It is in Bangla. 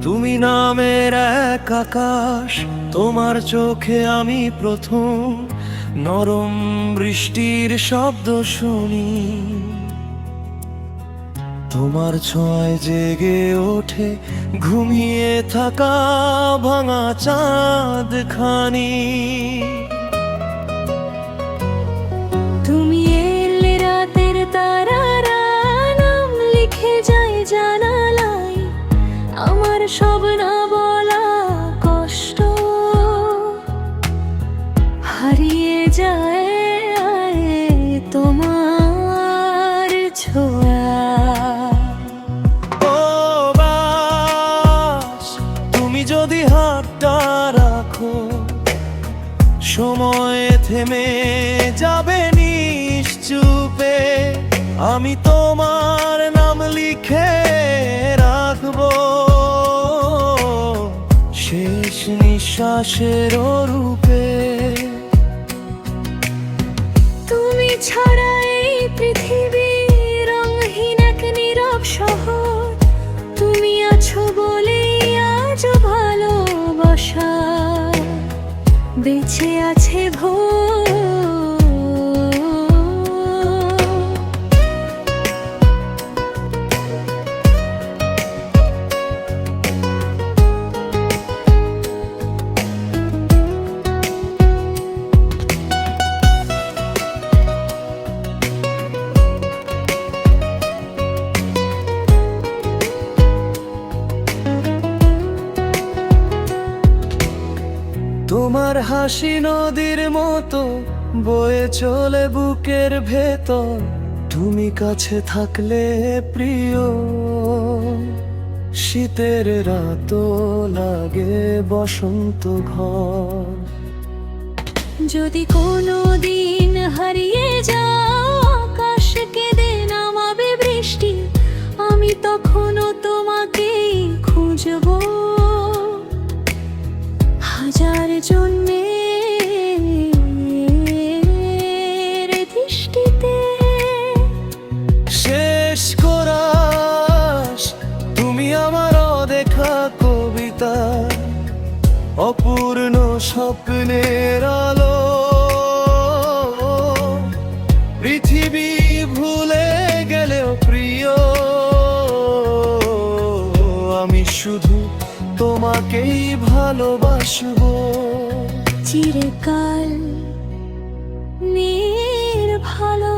তুমি নামের এক আকাশ, তোমার চোখে আমি প্রথম নরম বৃষ্টির শব্দ শুনি। তোমার ছোঁয়ায় জেগে ওঠে ঘুমিয়ে থাকা ভাঙা চাঁদ খানি। তুমি এলে রাতের তারারা নাম লিখে যায় জানালায়, আমার সব না বলা কষ্ট হারিয়ে যায় তোমার ছোঁয়া। ও বাস, তুমি যদি হাতটা রাখো, সময় থেমে যাবে নিশ্চুপে। আমি তোমার নাম লিখে রাখবো শেষ নিঃশ্বাসের রূপে। তুমি ছাড়া এই পৃথিবী রঙহীন এক নীরব শহর। তুমি আছো বলেই আজ ভালোবাসা বেঁচে আছে ভোর। তোমার হাসি নদীর মতো বয়ে চলে বুকের ভেতর। তুমি কাছে থাকলে প্রিয়, শীতের রাতও লাগে বসন্ত ঘর। যদি কোনো দিন হারিয়ে যাও, আকাশ কেঁদে নামাবে বৃষ্টি, আমি তখনও তোমাকেই খুঁজবো হাজার জন্মের দৃষ্টিতে। শেষ কোরাস, তুমি আমার অদেখা কবিতা, অপূর্ণ স্বপ্নের আলো। পৃথিবী ভুলে গেলেও প্রিয়, আমি শুধু তোমাকেই ভালোবাসবো চিরকাল নির্ভালো।